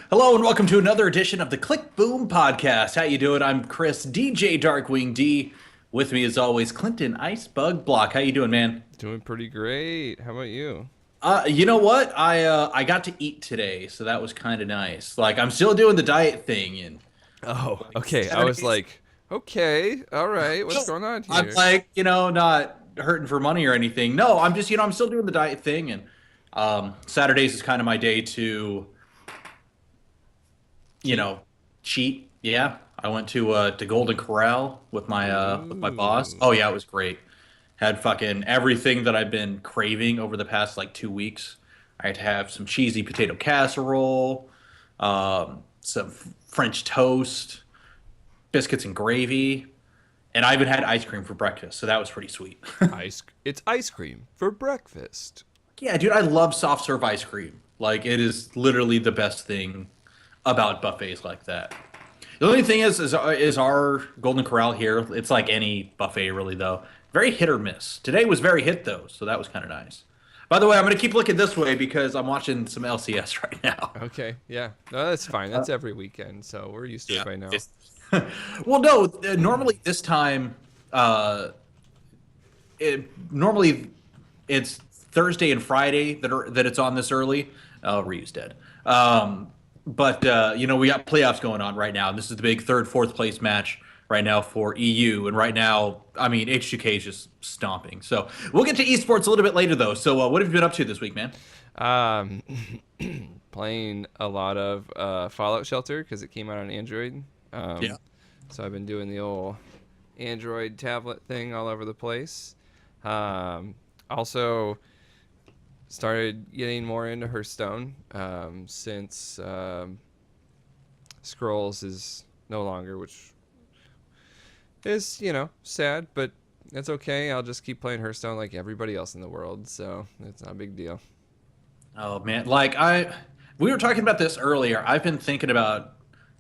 Hello and welcome to another edition of the Click Boom Podcast. How you doing? I'm Chris, DJ DarkwingD. With me as always, Clinton icebug Block. How you doing, man? Doing pretty great. How about you? You know what? I got to eat today, so that was kind of nice. Like I'm still doing the diet thing, and Oh, like okay. I was Saturdays. like, okay, all right, what's going on I'm here? like, not hurting for money or anything. No, I'm just, I'm still doing the diet thing, and Saturdays is kind of my day to, you Cheat? know, cheat. Yeah, I went to Golden Corral with my boss. Ooh. Oh yeah, it was great. Had fucking everything that I've been craving over the past like 2 weeks. I had to have some cheesy potato casserole, some French toast, biscuits and gravy, and I even had ice cream for breakfast. So that was pretty sweet. It's ice cream for breakfast. Yeah, dude, I love soft serve ice cream. Like it is literally the best thing about buffets like that. The only thing is our Golden Corral here. It's like any buffet, really, though. Very hit or miss. Today was very hit though, so that was kind of nice. By the way, I'm gonna keep looking this way because I'm watching some LCS right now. Okay, yeah. No, that's fine. That's every weekend, so we're used to it Yeah. by now. It's- well, no. Normally this time, normally it's Thursday and Friday that it's on this early. Oh, Ryu's dead. But we got playoffs going on right now. This is the big third, fourth place match right now for EU. And right now, I mean, H2K is just stomping. So we'll get to esports a little bit later, though. So what have you been up to this week, man? Um, Playing a lot of Fallout Shelter because it came out on Android. Yeah. So I've been doing the old Android tablet thing all over the place. Also started getting more into Hearthstone since Scrolls is no longer, which is, sad, but it's okay. I'll just keep playing Hearthstone like everybody else in the world, so it's not a big deal. Oh man, we were talking about this earlier. I've been thinking about,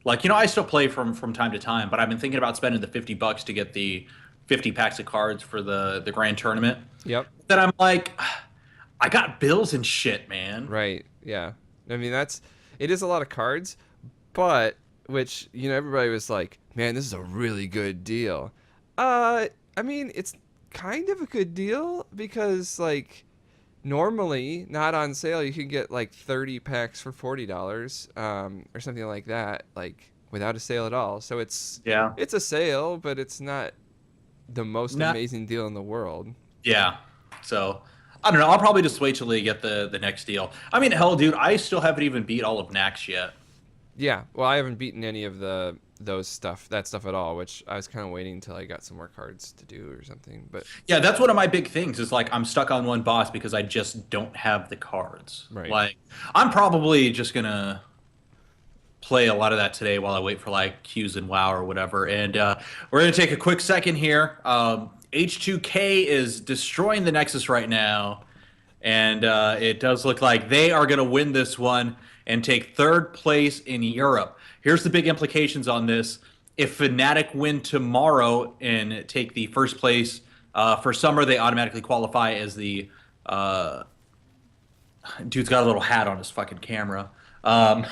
like, I still play from time to time, but I've been thinking about spending the $50 to get the 50 packs of cards for the grand tournament. Yep. Then I'm like, I got bills and shit, man. Right. Yeah. I mean, it is a lot of cards, but which, everybody was like, man, this is a really good deal. I mean, it's kind of a good deal because, like, normally not on sale, you can get like 30 packs for $40, or something like that, like without a sale at all. So Yeah. it's a sale, but it's not the most No. amazing deal in the world. Yeah. So I don't know. I'll probably just wait till they get the next deal. I mean, hell, dude, I still haven't even beat all of Nax yet. Yeah, well, I haven't beaten any of that stuff at all, which I was kind of waiting until I got some more cards to do or something. But Yeah, that's one of my big things is like I'm stuck on one boss because I just don't have the cards. right. Like I'm probably just gonna play a lot of that today while I wait for like Q's and WoW or whatever. And we're gonna take a quick second here. H2K is destroying the Nexus right now, and it does look like they are gonna win this one and take third place in Europe. Here's the big implications on this. If Fnatic win tomorrow and take the first place for summer, they automatically qualify as the dude's got a little hat on his fucking camera. Um,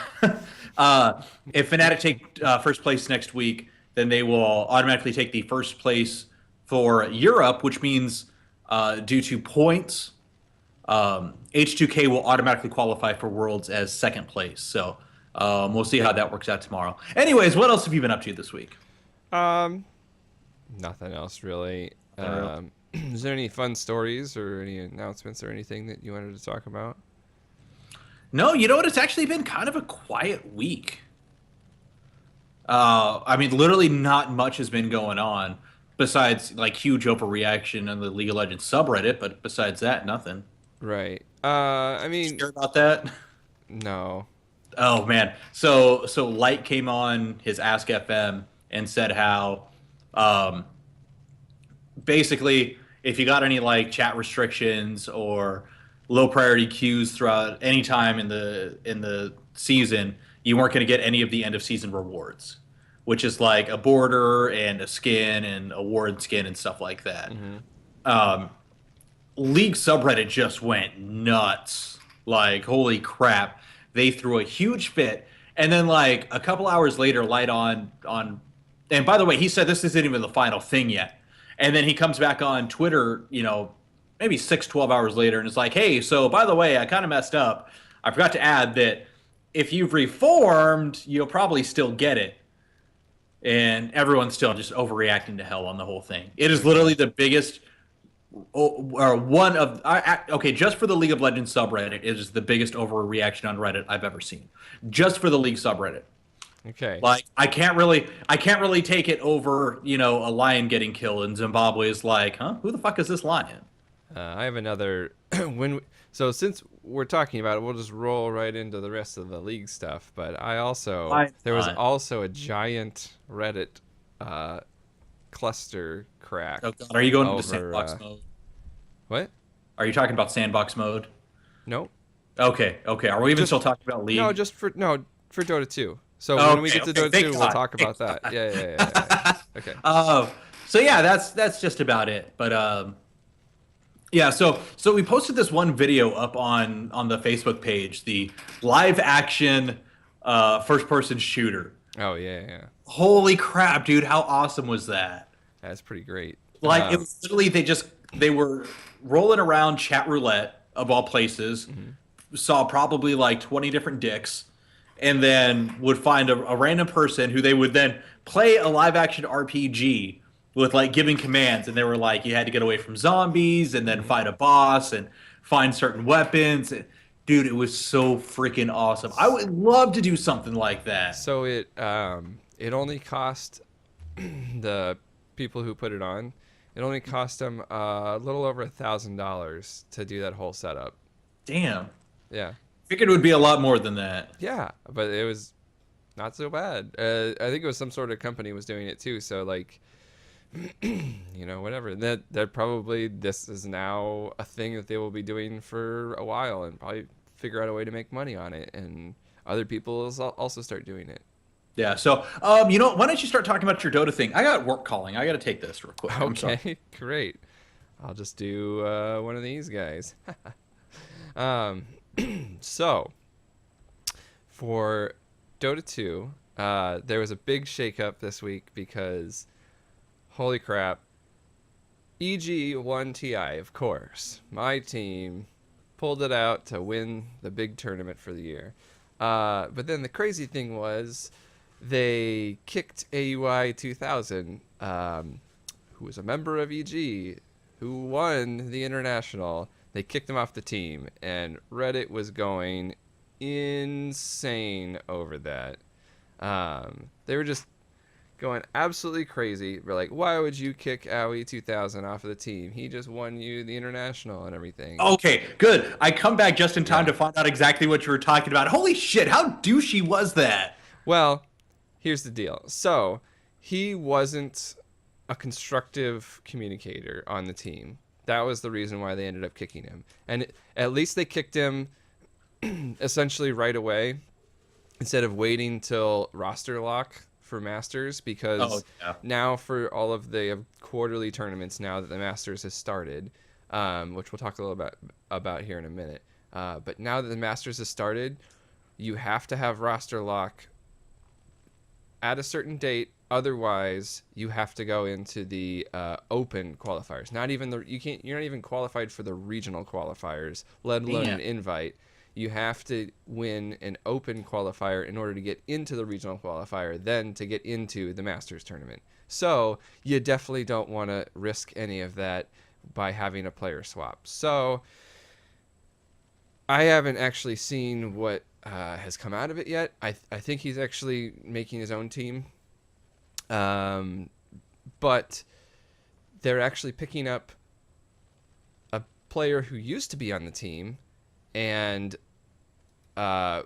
if Fnatic take first place next week, then they will automatically take the first place for Europe, which means due to points, H2K will automatically qualify for Worlds as second place. So we'll see how that works out tomorrow. Anyways, what else have you been up to this week? Um, Nothing else really. I don't know. Is there any fun stories or any announcements or anything that you wanted to talk about? No, you know what? It's actually been kind of a quiet week. I mean, literally not much has been going on besides like huge overreaction on the League of Legends subreddit. But besides that, nothing. Right. I Did you mean, hear about that? no. Oh man. So Light came on his Ask FM and said how um, basically if you got any like chat restrictions or low priority queues throughout any time in the season, you weren't going to get any of the end of season rewards, which is like a border and a skin and a ward skin and stuff like that. Hmm. Um, League subreddit just went nuts. Like, holy crap. They threw a huge fit. And then like a couple hours later, light on. And by the way, he said this isn't even the final thing yet. And then he comes back on Twitter, maybe 6, 12 hours later, and it's like, hey, so by the way, I kind of messed up. I forgot to add that if you've reformed, you'll probably still get it. And everyone's still just overreacting to hell on the whole thing. It is literally the biggest, or one of, okay, just for the League of Legends subreddit, it is the biggest overreaction on Reddit I've ever seen. Just for the League subreddit. Okay. Like I can't really take it over, a lion getting killed, and Zimbabwe is like, huh? Who the fuck is this lion? I have another so since we're talking about it, we'll just roll right into the rest of the league stuff. But Why there was not? also a giant Reddit cluster crack Oh God, are you going into over sandbox mode? what? Are you talking about sandbox mode? No, Okay, okay. Are we even just still talking about League? no, just for no for Dota 2. So when we Okay, get to okay. Dota 2, Thank we'll God. talk Thank about that. God. Yeah. Okay. So yeah, that's just about it. But yeah. So we posted this one video up on the Facebook page, the live action first person shooter. Oh yeah. Holy crap, dude! How awesome was that? That's pretty great. Like it was literally they were rolling around chat roulette of all places, saw probably like 20 different dicks, and then would find a random person who they would then play a live action RPG with like giving commands, and they were like you had to get away from zombies and then fight a boss and find certain weapons. And, dude, it was so freaking awesome. I would love to do something like that. So it only cost the people who put it on. It only cost them a little over $1,000 to do that whole setup. Damn. Yeah, Figured it would be a lot more than that. yeah, but it was not so bad. I think it was some sort of company was doing it too. So like, whatever. That probably this is now a thing that they will be doing for a while and probably figure out a way to make money on it, and other people will also start doing it. Yeah. So, why don't you start talking about your Dota thing? I got work calling. I got to take this real quick. I'm sorry. Okay, great. I'll just do one of these guys. um, so, for Dota 2, there was a big shakeup this week because, holy crap, EG won TI, of course. My team pulled it out to win the big tournament for the year. But then the crazy thing was they kicked AUI 2000, who was a member of EG, who won the international. They kicked him off the team, and Reddit was going insane over that. They were just going absolutely crazy. We're like, why would you kick AUI 2000 off of the team? He just won you the international and everything. Okay, good. I come back just in time Yeah. to find out exactly what you were talking about. Holy shit, how douchey was that? Well, here's the deal. So, he wasn't a constructive communicator on the team. That was the reason why they ended up kicking him. And at least they kicked him essentially right away instead of waiting till roster lock for Masters, because now for all of the quarterly tournaments, now that the Masters has started, which we'll talk a little bit about here in a minute, but now that the Masters has started, you have to have roster lock at a certain date. Otherwise, you have to go into the open qualifiers. You're not even qualified for the regional qualifiers, let alone an invite. You have to win an open qualifier in order to get into the regional qualifier, then to get into the Masters tournament. So you definitely don't want to risk any of that by having a player swap. So I haven't actually seen what has come out of it yet. I think he's actually making his own team. But they're actually picking up a player who used to be on the team and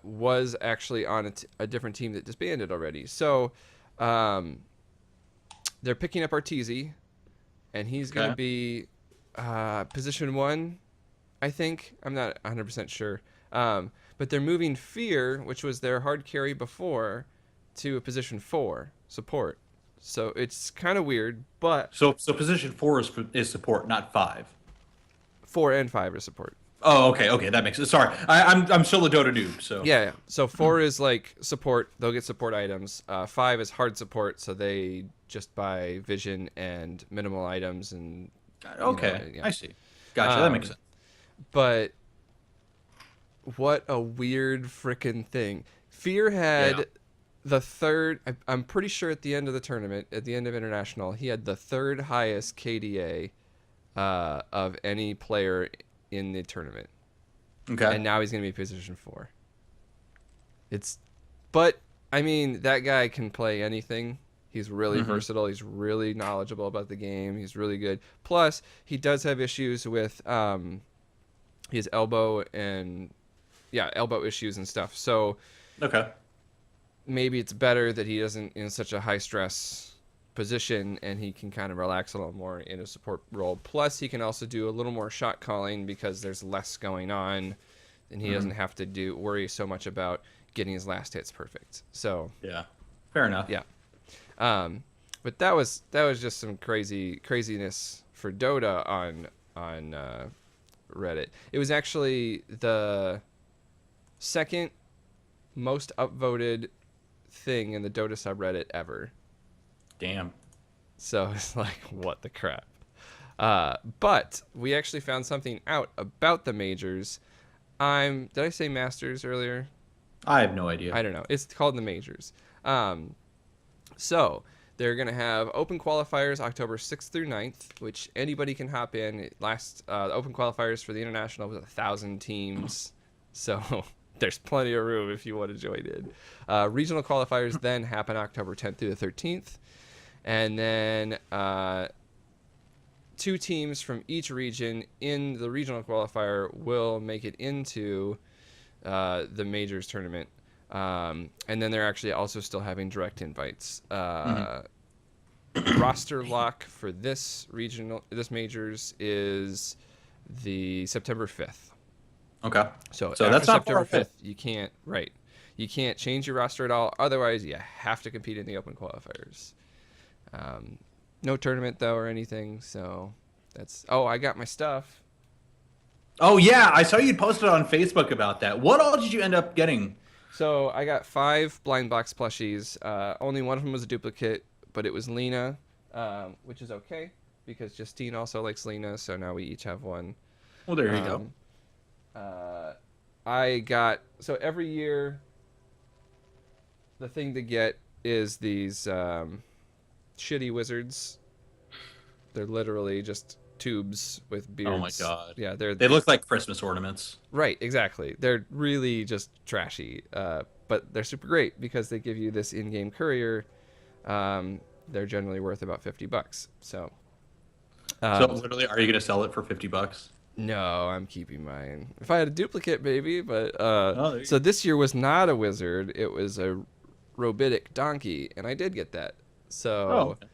was actually on a different team that disbanded already. So they're picking up Arteezy, and he's going to be position 1, I think. I'm not 100% sure. But they're moving Fear, which was their hard carry before, to a position 4, support. So it's kind of weird, but So position 4 is support, not 5. 4 and 5 are support. Oh, okay, okay, that makes sense. Sorry, I'm still a Dota noob, so. Yeah, yeah. So 4 is like support. They'll get support items. 5 is hard support, so they just buy vision and minimal items and Okay, yeah. I see. Gotcha, that makes Um, sense. but what a weird freaking thing. Fear Yeah. had the third. I'm pretty sure at the end of the tournament, at the end of international, he had the third highest KDA of any player in the tournament, Okay. and now he's going to be position 4. It's, but I mean, that guy can play anything. He's really Hmm. versatile. He's really knowledgeable about the game. He's really good. Plus, he does have issues with his elbow and yeah, elbow issues and stuff. So Okay. maybe it's better that he isn't in such a high stress position and he can kind of relax a little more in a support role. Plus, he can also do a little more shot calling because there's less going on, and he doesn't have to worry so much about getting his last hits perfect. So Yeah. Fair enough. yeah, but that was just some craziness for Dota on Reddit. It was actually the second most upvoted thing in the Dota subreddit ever. Damn. So it's like, what the crap? But we actually found something out about the majors. Did I say masters earlier? I have no idea. I don't know. It's called the majors. So they're going to have open qualifiers October 6th through 9th, which anybody can hop in. The open qualifiers for the international was 1,000 teams. So there's plenty of room if you want to join in. Regional qualifiers then happen October 10th through the 13th. And then 2 teams from each region in the regional qualifier will make it into the majors tournament. And then they're actually also still having direct invites. Roster lock for this majors is the September 5th. Okay. So So after that's not far September fifth. 5th, you can't change your roster at all. Otherwise, you have to compete in the open qualifiers. No tournament though or anything. So I got my stuff. Oh yeah, I saw you posted on Facebook about that. What all did you end up getting? So I got 5 blind box plushies. Only one of them was a duplicate, but it was Lena, which is okay because Justine also likes Lena. So now we each have one. Well, there you go. So every year the thing to get is these shitty wizards. They're literally just tubes with beards. Oh my god. Yeah, They look like Christmas ornaments. right, exactly. They're really just trashy, but they're super great because they give you this in-game courier. They're generally worth about $50. So So literally, are you gonna sell it for $50? no, I'm keeping mine. If I had a duplicate, maybe, but Oh, there you so this year was not a wizard. It was a robitic donkey, and I did get that. So Oh, okay.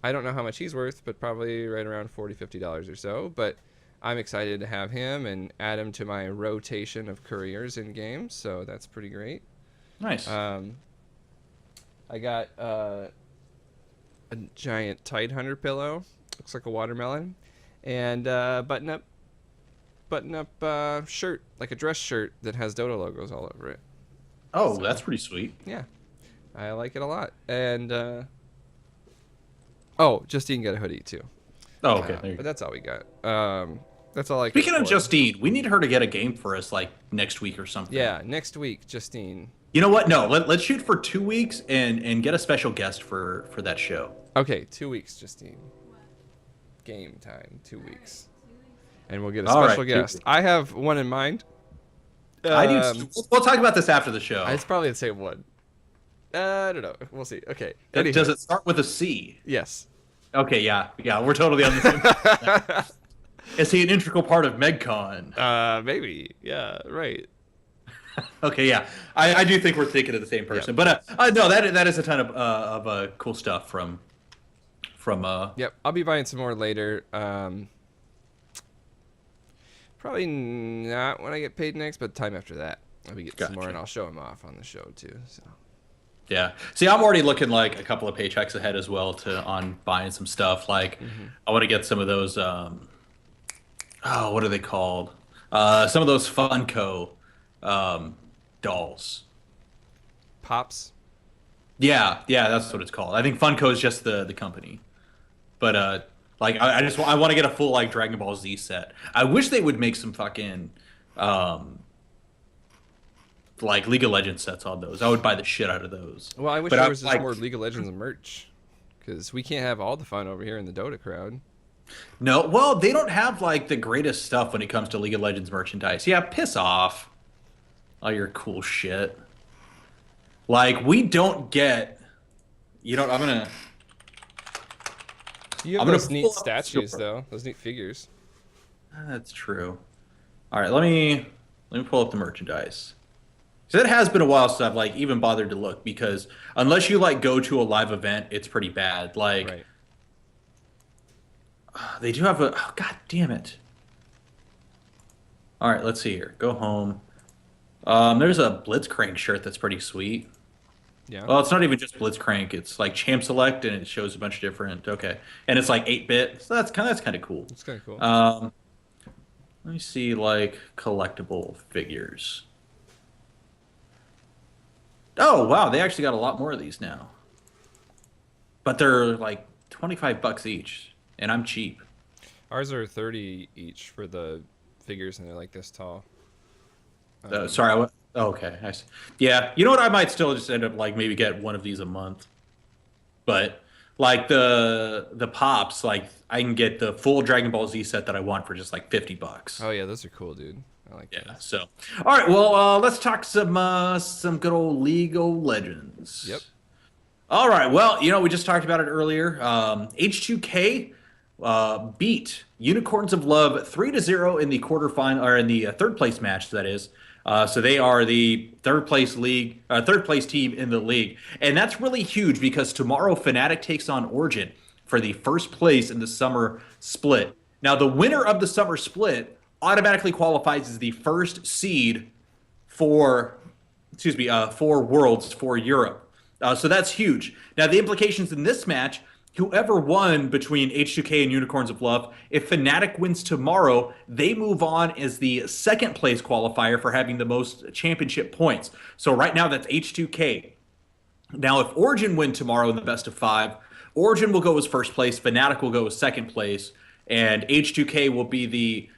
I don't know how much he's worth, but probably right around $40-$50 or so. But I'm excited to have him and add him to my rotation of couriers in games. So that's pretty great. Nice. I got a giant Tide Hunter pillow. Looks like a watermelon, and button up shirt, like a dress shirt that has Dota logos all over it. Oh, that's pretty sweet. Yeah, I like it a lot. And Justine got a hoodie too. Oh, okay. There you But go. that's all we got. That's all I can Speaking of afford. Justine, we need her to get a game for us like next week or something. Yeah, next week, Justine. You know what? No, let's shoot for 2 weeks and get a special guest for that show. Okay, 2 weeks, Justine. Game time, 2 weeks, and we'll get a All right, special 2 guest. weeks. I have one in mind. I do. We'll talk about this after the show. It's probably the same one. I don't know. We'll see. Okay. Does it start with a C? Yes. Okay, yeah, we're totally on the same. Is he an integral part of MegCon? Maybe. Yeah. Right. Okay, yeah, I do think we're thinking of the same person. Yeah. But no, that is a ton of cool stuff from. Yep. I'll be buying some more later. Probably not when I get paid next, but time after that, I'll be getting some more, Gotcha. and I'll show them off on the show too. So. Yeah. See, I'm already looking like a couple of paychecks ahead as well on buying some stuff. Like, I want to get some of those. What are they called? Some of those Funko um, dolls. Pops. Yeah, yeah, that's what it's called. I think Funko is just the company. But like I want to get a full like Dragon Ball Z set. I wish they would make some fucking um like League of Legends sets on those. I would buy the shit out of those. Well, I wish But there I'm was just like, more League of Legends merch, because we can't have all the fun over here in the Dota crowd. no, well, they don't have like the greatest stuff when it comes to League of Legends merchandise. Yeah, piss off. All your cool shit. Like we don't get. You know, You have I'm gonna those neat pull up the statues, store. though. Those neat figures. That's true. All right, let me pull up the merchandise. So it has been a while since I've like even bothered to look because unless you like go to a live event, it's pretty bad. Like Right. they do have a oh, god damn it. All right, let's see here. Go home. There's a Blitzcrank shirt that's pretty sweet. Yeah. Well, it's not even just Blitzcrank. It's like Champ Select, and it shows a bunch of different. Okay, and it's like 8-bit. So that's kind of cool. It's kind of cool. Let me see like collectible figures. Oh wow, they actually got a lot more of these now. But they're like 25 bucks each, and I'm cheap. Ours are 30 each for the figures, and they're like this tall. Sorry, oh, okay. I see. Yeah, you know what? I might still just end up like maybe get one of these a month. But like the pops, like I can get the full Dragon Ball Z set that I want for just like 50 bucks. Oh yeah, those are cool, dude. I like Yeah. those. So, all right. Well, let's talk some good old League of Legends. Yep. All right. Well, we just talked about it earlier. H2K beat Unicorns of Love 3-0 in the quarterfinal or in the third place match. That is. So they are the third place team in the league, and that's really huge because tomorrow Fnatic takes on Origin for the first place in the summer split. Now, the winner of the summer split automatically qualifies as the first seed for, for Worlds for Europe. So that's huge. Now, the implications in this match, whoever won between H2K and Unicorns of Love, if Fnatic wins tomorrow, they move on as the second place qualifier for having the most championship points. So right now, that's H2K. Now, if Origin win tomorrow in the best of 5, Origin will go as first place, Fnatic will go as second place, and H2K will be the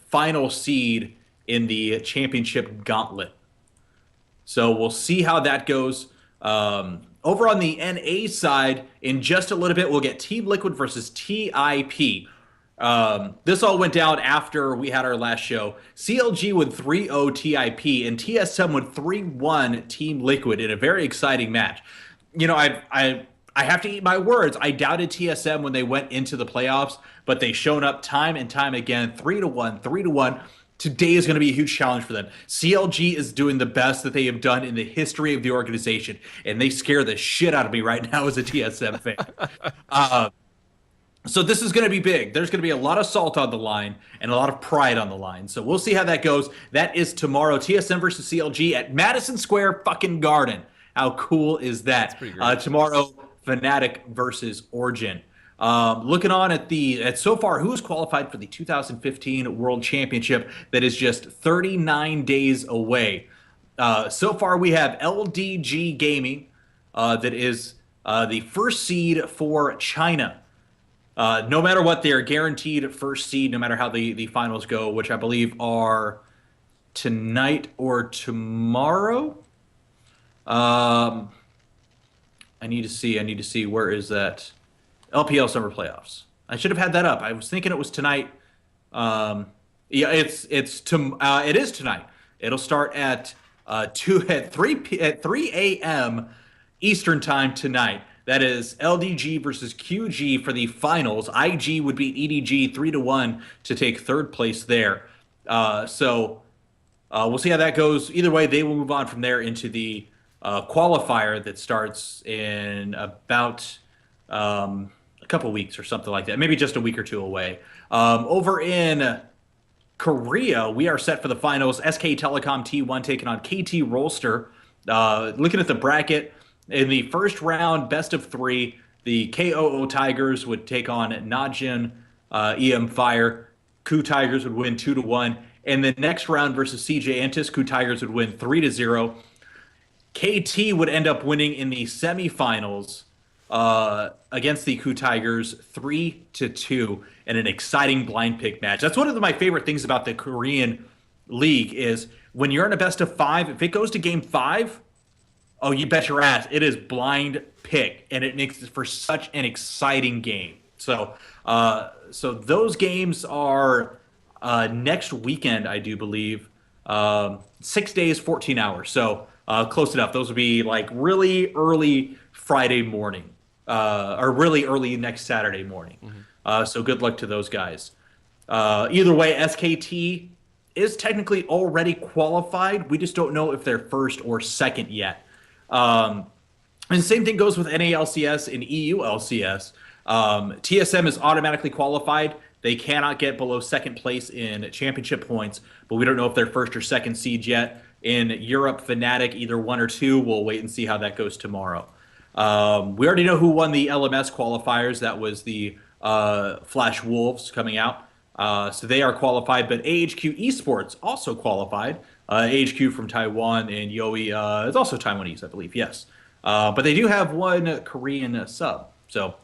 final seed in the championship gauntlet. So we'll see how that goes. Over on the NA side, in just a little bit, we'll get Team Liquid versus TIP. This all went down after we had our last show. CLG would 3-0 TIP, and TSM would 3-1 Team Liquid in a very exciting match. I have to eat my words. I doubted TSM when they went into the playoffs, but they've shown up time and time again. 3-1, 3-1. Today is going to be a huge challenge for them. CLG is doing the best that they have done in the history of the organization, and they scare the shit out of me right now as a TSM fan. So this is going to be big. There's going to be a lot of salt on the line and a lot of pride on the line. So we'll see how that goes. That is tomorrow. TSM versus CLG at Madison Square fucking Garden. How cool is that? That's pretty great. Tomorrow, Fnatic versus Origin. Looking on at so far, who has qualified for the 2015 World Championship that is just 39 days away. So far, we have LDG Gaming, that is the first seed for China. No matter what, they are guaranteed first seed, no matter how the finals go, which I believe are tonight or tomorrow. I need to see where is that LPL Summer Playoffs. I should have had that up. I was thinking it was tonight. Yeah, it is tonight. It'll start at 3 a.m. Eastern time tonight. That is LDG versus QG for the finals. IG would beat EDG 3-1 to take third place there. So we'll see how that goes. Either way, they will move on from there into the qualifier that starts in about a couple weeks or something like that. Maybe just a week or two away. Over in Korea, we are set for the finals. SK Telecom T1 taking on KT Rolster. Looking at the bracket, in the first round, best of 3, the KOO Tigers would take on Najin EM Fire. Ku Tigers would win 2-1. And the next round versus CJ Antis, Coup Tigers would win 3-0. KT would end up winning in the semifinals against the Coup Tigers 3-2 in an exciting blind pick match. That's one of my favorite things about the Korean League is when you're in a best of five, if it goes to game five, oh, you bet your ass it is blind pick, and it makes it for such an exciting game. So those games are next weekend, I do believe. 6 days, 14 hours. So close enough. Those would be like really early Friday morning, or really early next Saturday morning. So good luck to those guys. Either way, SKT is technically already qualified. We just don't know if they're first or second yet. And the same thing goes with NALCS and EULCS. TSM is automatically qualified. They cannot get below second place in championship points, but we don't know if they're first or second seed yet. In Europe, Fnatic, either 1 or 2. We'll wait and see how that goes tomorrow. We already know who won the LMS qualifiers. That was the Flash Wolves coming out. So they are qualified, but AHQ eSports also qualified. AHQ from Taiwan and Yoi is also Taiwanese, I believe, yes. But they do have one Korean sub. So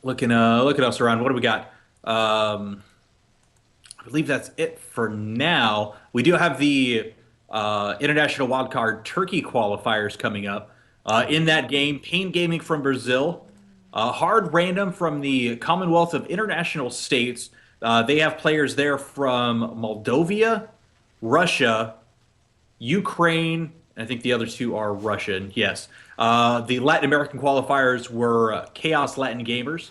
looking us around, what do we got? I believe that's it for now. We do have the International Wildcard Turkey qualifiers coming up. In that game, Pain Gaming from Brazil, Hard Random from the Commonwealth of International States. They have players there from Moldova, Russia, Ukraine, and I think the other two are Russian, yes. The Latin American qualifiers were Chaos Latin Gamers.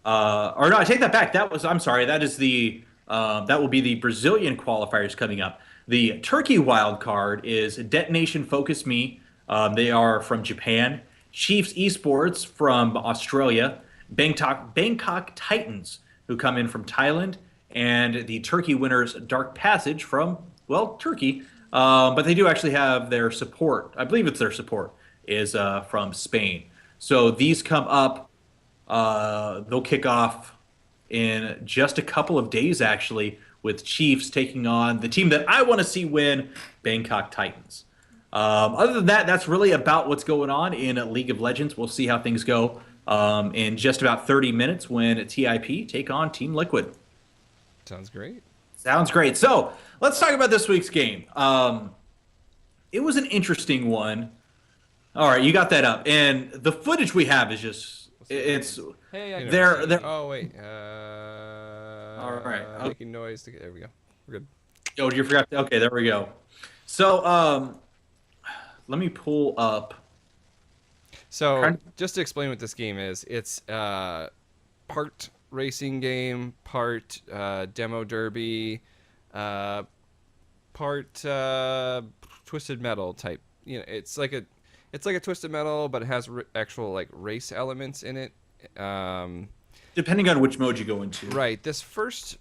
Or no, I take that back. I'm sorry, that is that will be the Brazilian qualifiers coming up. The Turkey wild card is Detonation Focus Me. They are from Japan. Chiefs Esports from Australia. Bangkok Titans, who come in from Thailand. And the Turkey winners, Dark Passage from, well, Turkey. But they do actually have their support. I believe it's their support is from Spain. So these come up. They'll kick off in just a couple of days, actually, with Chiefs taking on the team that I want to see win, Bangkok Titans. Other than that, that's really about what's going on in League of Legends. We'll see how things go in just about 30 minutes when TIP take on Team Liquid. Sounds great. Sounds great. So let's talk about this week's game. It was an interesting one. All right, you got that up. And the footage we have is just, it's... Hey, they're oh, wait. All right. Making noise. There we go. We're good. Oh, you forgot. Okay, there we go. So, let me pull up. So, just to explain what this game is, it's part racing game, part demo derby, part twisted metal type. You know, it's like a twisted metal, but it has actual like race elements in it. Depending on which mode you go into. Right. This first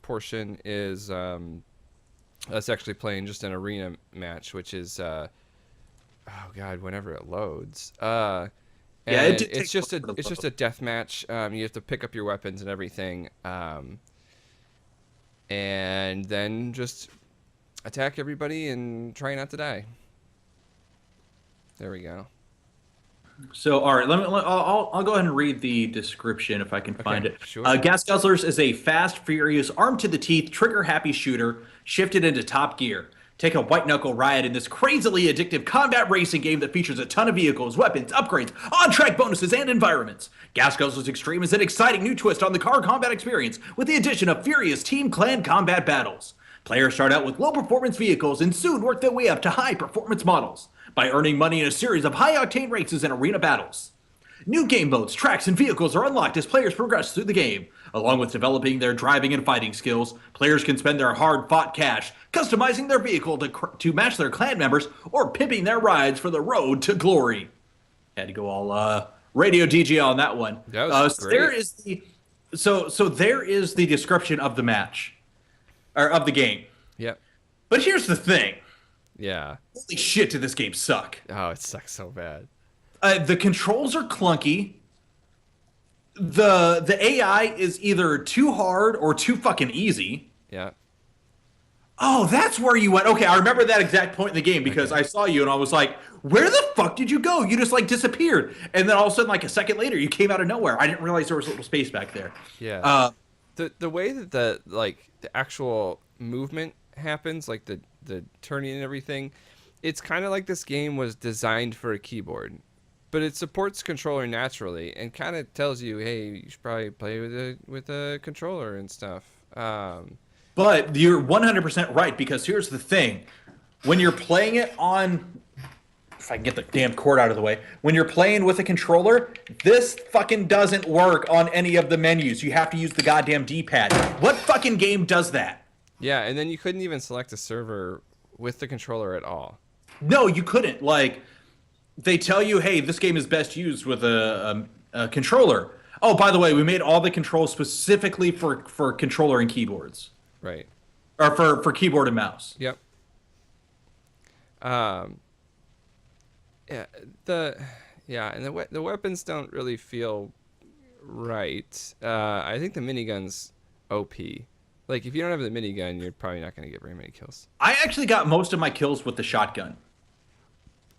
portion is us actually playing just an arena match, which is oh god, whenever it loads. And it's just a death match. You have to pick up your weapons and everything, and then just attack everybody and try not to die. There we go. So, all right, I'll go ahead and read the description if I can find it. Sure. Gas Guzzlers is a fast, furious, armed-to-the-teeth, trigger-happy shooter shifted into top gear. Take a white-knuckle ride in this crazily addictive combat racing game that features a ton of vehicles, weapons, upgrades, on-track bonuses, and environments. Gas Guzzlers Extreme is an exciting new twist on the car combat experience with the addition of furious team clan combat battles. Players start out with low-performance vehicles and soon work their way up to high-performance models by earning money in a series of high-octane races and arena battles. New game modes, tracks, and vehicles are unlocked as players progress through the game. Along with developing their driving and fighting skills, players can spend their hard-fought cash customizing their vehicle to match their clan members or pimping their rides for the road to glory. Had to go all radio DJ on that one. That was great. There is there is the description of the match, or of the game. Yep. But here's the thing. Yeah. Holy shit, did this game suck. Oh, it sucks so bad. The controls are clunky. the AI is either too hard or too fucking easy. Yeah. Oh, that's where you went. Okay, I remember that exact point in the game because Okay. I saw you and I was like, "Where the fuck did you go? You just like disappeared." And then all of a sudden, like a second later, you came out of nowhere. I didn't realize there was a little space back there. Yeah. Uh, The way that the actual movement happens, like the turning and everything, it's kind of like this game was designed for a keyboard, but it supports controller naturally and kind of tells you, hey, you should probably play with a controller and stuff. but you're 100% right because here's the thing: when you're playing it on, if I can get the damn cord out of the way, when you're playing with a controller, this fucking doesn't work on any of the menus. You have to use the goddamn D-pad. What fucking game does that? Yeah, and then you couldn't even select a server with the controller at all. No, you couldn't. Like, they tell you, hey, this game is best used with a controller. Oh, by the way, we made all the controls specifically for controller and keyboards, Right. or for keyboard and mouse. Yep. Um, yeah, and the weapons don't really feel right. I think the minigun's OP. Like if you don't have the minigun, you're probably not going to get very many kills. I actually got most of my kills with the shotgun.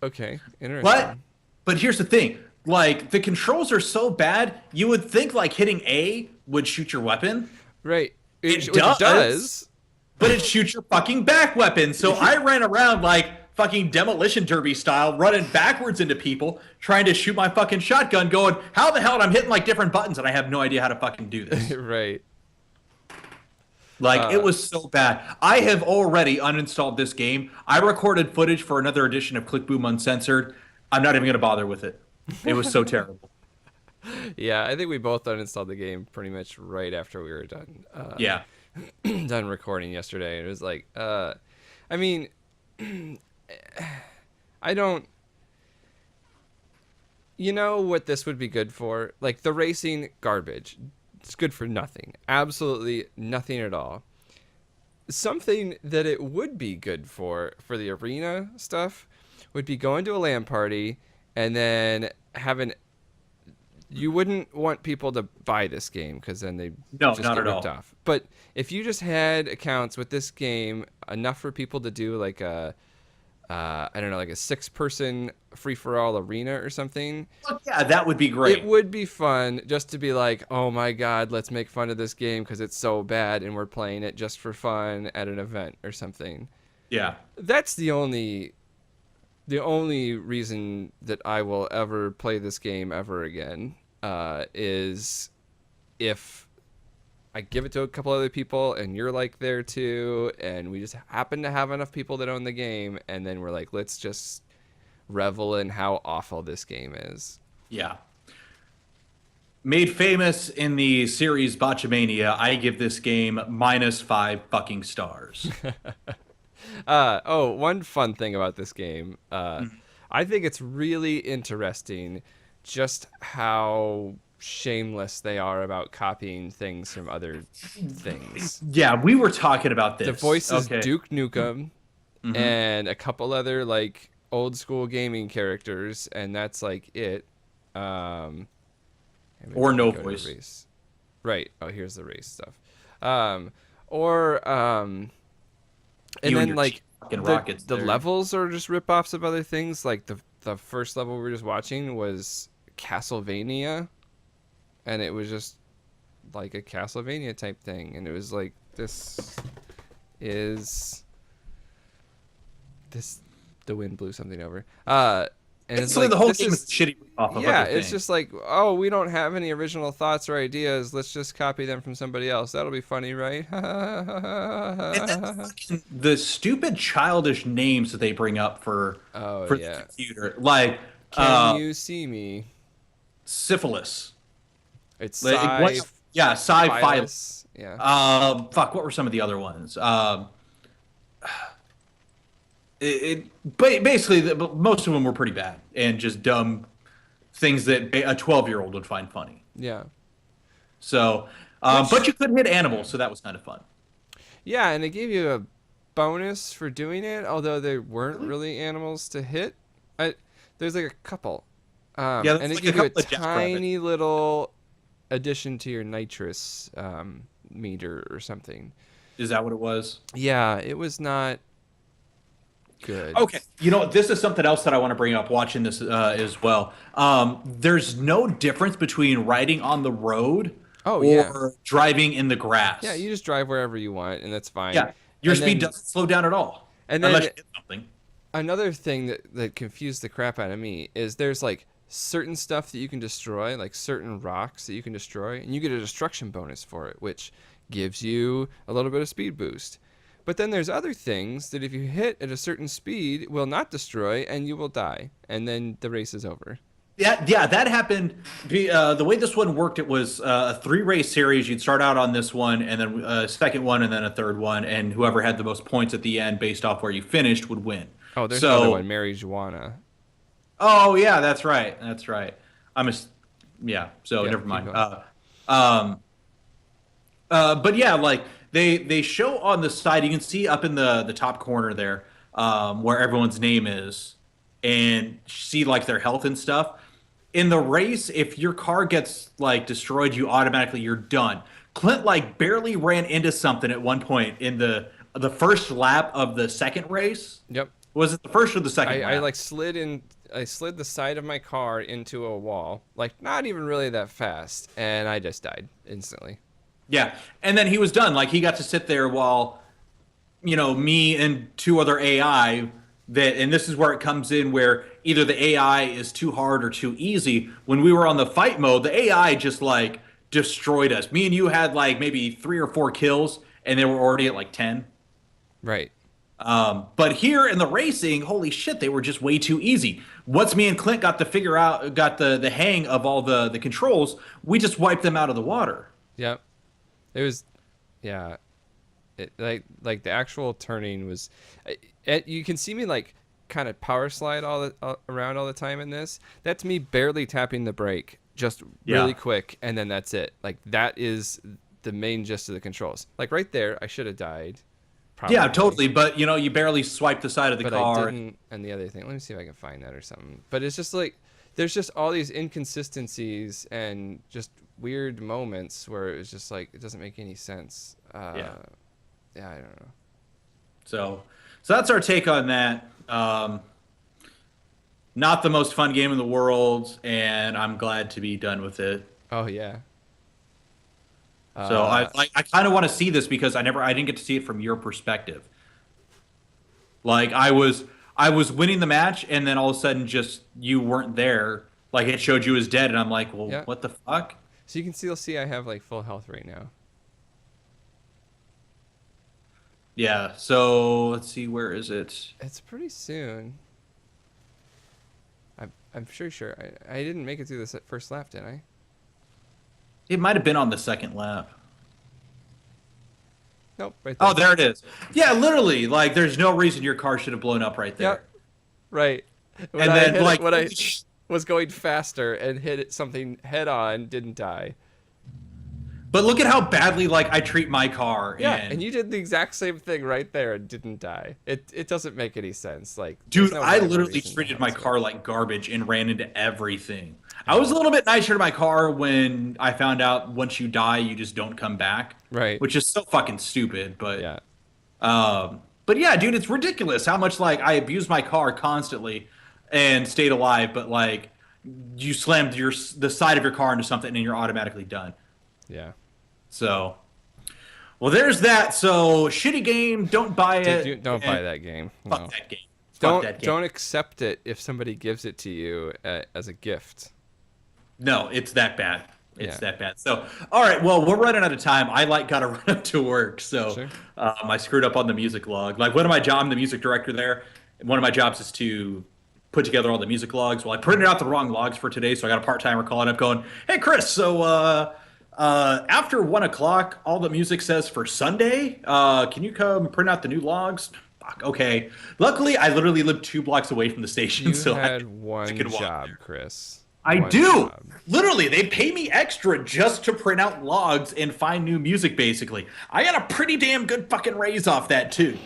Okay, But interesting. but here's the thing. Like the controls are so bad, you would think like hitting A would shoot your weapon. Right. It Which it does, does. but it shoots your fucking back weapon. So I ran around like fucking demolition derby style, running backwards into people, trying to shoot my fucking shotgun, going, how the hell? And I'm hitting like different buttons, and I have no idea how to fucking do this. Right. Like it Uh, was so bad. I have already uninstalled this game. I recorded footage for another edition of Click Boom Uncensored. I'm not even gonna bother with it. It was so terrible. yeah, I think we both uninstalled the game pretty much right after we were Yeah. done recording yesterday. It was like, I mean, I don't. You know what this would be good for? Like the racing garbage. It's good for nothing. Absolutely nothing at all. Something that it would be good for the arena stuff would be going to a LAN party and then having you wouldn't want people to buy this game because then they No, just not get at ripped all. off. But if you just had accounts with this game enough for people to do like a I don't know, like a 6-person free for all arena or something, Fuck yeah, that would be it great. would be fun just to be like, oh my god, let's make fun of this game because it's so bad and we're playing it just for fun at an event or something. Yeah. That's the only reason that I will ever play this game ever again is if I give it to a couple other people and you're like there too, and we just happen to have enough people that own the game, and then we're like, let's just revel in how awful this game is. Yeah. Made famous in the series Botchamania, I give this game -5 fucking stars. Oh, one fun thing about this game, I think it's really interesting just how shameless they are about copying things from other things. Yeah, we were talking about The this. voice is Okay. Duke Nukem Hmm. and a couple other like old school gaming characters, and that's like it. Maybe Or we no can go to voice. race. Right. Oh, here's the race stuff. Or and You and then your like fucking the rockets the there. levels are just rip-offs of other things. Like the first level we were just watching was Castlevania, and it was just like a Castlevania type thing, and it was like is this the wind blew something over. And it's Basically, like the whole this game is is shitty off of yeah, other it's things. just like, oh, we don't have any original thoughts or ideas. Let's just copy them from somebody else. That'll be funny, right? And then fucking the stupid childish names that they bring up Oh for the yeah. computer, like Can you see me? syphilis. It's Like, what's, yeah, sci-fi. Phyllis. Yeah. Fuck. What were some of the other ones? Basically most of them were pretty bad and just dumb things that a 12-year-old would find funny. Yeah. So, Which but you could hit animals, so that was kind of fun. yeah, and it gave you a bonus for doing it, although they weren't really animals to hit. There's like a couple. Yeah, And there's it like a gave you a couple of jackrabbits. tiny little addition to your nitrous meter or something. Is that what it was? Yeah, it was not good. Okay, this is something else that I want to bring up watching this as well. There's no difference between riding on the road Oh yeah, or driving in the yeah. grass. You just drive wherever you want, and that's fine. Yeah, your And speed then, doesn't slow down at all and unless then you hit something. another thing that confused the crap out of me is there's like certain stuff that you can destroy, like certain rocks that you can destroy, and you get a destruction bonus for it, which gives you a little bit of speed boost. But then there's other things that if you hit at a certain speed will not destroy and you will die, and then the race is over. Yeah, that happened. The way this one worked, it was a 3-race series. You'd start out on this one, and then a second one, and then a third one, and whoever had the most points at the end, based off where you finished, would win. Oh, there's So, another one, marijuana. oh yeah, that's right, that's right. I'm a, yeah. So Yeah, never keep mind. going. Um, but yeah, like they show on the side, you can see up in the top corner there, where everyone's name is, and see like their health and stuff. In the race, if your car gets like destroyed, you're done. Clint like barely ran into something at one point in the first lap of the second race. Yep. Was it the first or the second I lap? like slid in. I slid the side of my car into a wall, like not even really that fast, and I just died instantly. Yeah, and then he was done. Like he got to sit there while, me and 2 other AI. And this is where it comes in, where either the AI is too hard or too easy. When we were on the fight mode, the AI just like destroyed us. Me and you had like maybe 3 or 4 kills, and they were already at like 10. Right. But here in the racing, holy shit, they were just way too easy. Once me and Clint got to figure out, got the hang of all the controls, we just wiped them out of the water. Yep. It was, yeah. It, like the actual turning was, you can see me like kind of power slide around all the time in this. That's me barely tapping the brake, just really quick, and then that's it. Like that is the main gist of the controls. Like right there, I should have died. Probably. Yeah, totally. But you barely swiped the side of the But car. I didn't. And the other thing, let me see if I can find that or something. But it's just like there's just all these inconsistencies and just weird moments where it was just like it doesn't make any sense. Yeah, I don't know. So that's our take on that. Not the most fun game in the world, and I'm glad to be done with it. Oh yeah. So I kind of want to see this because I didn't get to see it from your perspective. Like I was winning the match, and then all of a sudden, just you weren't there. Like it showed you as dead, and I'm like, well, Yeah. what the fuck? So you can still see I have like full health right now. Yeah. So let's see, where is it? It's pretty soon. I'm sure. I didn't make it through the first lap, did I? It might have been on the second lap. Nope, right there. Oh, there it is. Yeah, literally. Like, there's no reason your car should have blown up right there. Yep. Right. And then, like, when I was going faster and hit something head on, didn't die. but look at how badly like I treat my car. Yeah, and you did the exact same thing right there and didn't die. It doesn't make any sense. Like, dude, there's no I rhyme or literally reason treated to my how car like garbage and ran into everything. I was a little bit nicer to my car when I found out once you die, you just don't come back. Right. Which is so fucking stupid. But Yeah. but yeah, dude, it's ridiculous how much like I abused my car constantly and stayed alive. But like, you slammed the side of your car into something and you're automatically done. Yeah. So, well, there's that. So, shitty game. Don't buy it. Don't buy that game. Fuck No. that game. Fuck that game. Don't accept it if somebody gives it to you as a gift. No, it's that bad. It's Yeah. that bad. So, all right. Well, we're running out of time. I gotta run up to work. So, Sure. I screwed up on the music log. Like one of my jobs, I'm the music director there. One of my jobs is to put together all the music logs. Well, I printed out the wrong logs for today, so I got a part timer calling up, going, "Hey, Chris. So, after 1 o'clock, all the music says for Sunday. Can you come print out the new logs?" Fuck. Okay. Luckily, I literally live 2 blocks away from the station, You so had I one could walk job, there. Chris. I One do. job. Literally, they pay me extra just to print out logs and find new music, basically. I got a pretty damn good fucking raise off that, too.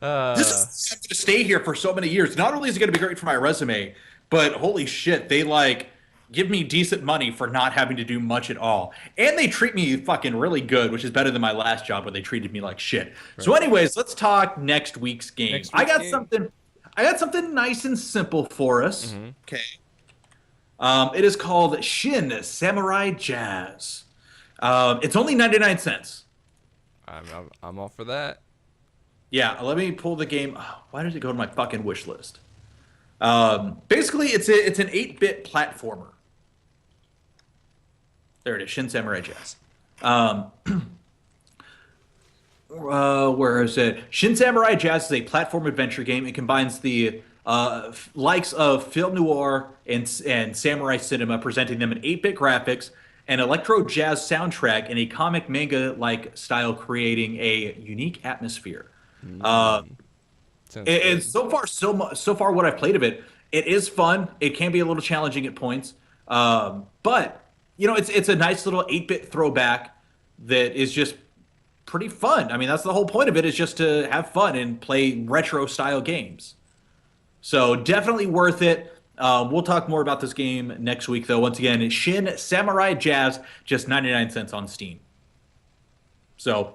This is going to stay here for so many years. Not only is it going to be great for my resume, but holy shit, they like give me decent money for not having to do much at all. And they treat me fucking really good, which is better than my last job where they treated me like shit. Right. So anyways, let's talk next week's game. Next week's game. I got something nice and simple for us. Mm-hmm. Okay. It is called Shin Samurai Jazz. It's only 99 cents. I'm all for that. Yeah, let me pull the game. Oh, why did it go to my fucking wish list? Basically, it's an 8-bit platformer. There it is, Shin Samurai Jazz. Where is it? Shin Samurai Jazz is a platform adventure game. It combines the likes of film noir and samurai cinema, presenting them in 8-bit graphics, an electro jazz soundtrack, and a comic manga-like style, creating a unique atmosphere. And so far what I've played of it, it is fun. It can be a little challenging at points, but you know, it's a nice little 8-bit throwback that is just pretty fun. I mean, that's the whole point of it, is just to have fun and play retro style games. So definitely worth it. We'll talk more about this game next week, though. Once again, it's Shin Samurai Jazz, just 99 cents on Steam. So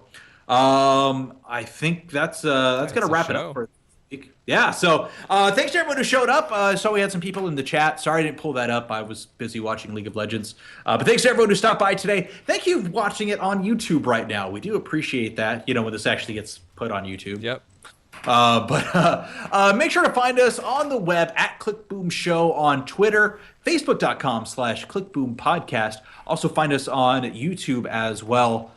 I think that's gonna wrap it up for this week. Yeah. So thanks to everyone who showed up. I saw we had some people in the chat. Sorry I didn't pull that up. I was busy watching League of Legends. But thanks to everyone who stopped by today. Thank you for watching it on YouTube right now. We do appreciate that. You know, when this actually gets put on YouTube. Yep. Make sure to find us on the web at ClickBoom Show on Twitter, Facebook.com/ClickBoom Podcast. Also find us on YouTube as well.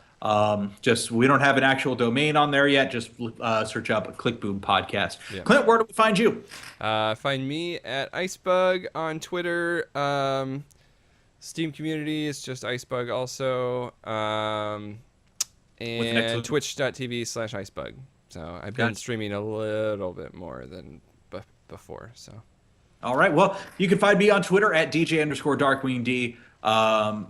Just we don't have an actual domain on there yet. Just search up ClickBoom Podcast. Yeah. Clint, where do we find you? Find me at icebug on Twitter. Steam community is just icebug also. And twitch.tv/icebug. So I've been streaming a little bit more than before. So. All right. Well, you can find me on Twitter at DJ_DarkwingD.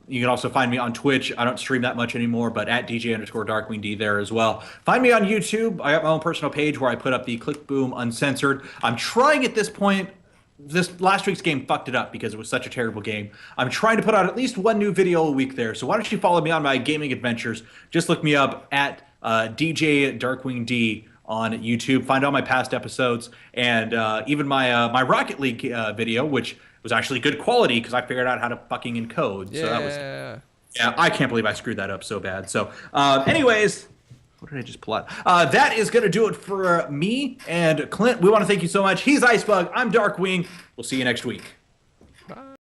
You can also find me on Twitch. I don't stream that much anymore, but at DJ_DarkwingD there as well. Find me on YouTube. I got my own personal page where I put up the ClickBoom Uncensored. I'm trying at this point. This last week's game fucked it up because it was such a terrible game. I'm trying to put out at least one new video a week there. So why don't you follow me on my gaming adventures? Just look me up at DJ DarkwingD on YouTube. Find all my past episodes and even my Rocket League video, which was actually good quality because I figured out how to fucking encode. Yeah. So that was, yeah, I can't believe I screwed that up so bad. So anyways, what did I just pull out? That is going to do it for me and Clint. We want to thank you so much. He's Icebug. I'm Darkwing. We'll see you next week.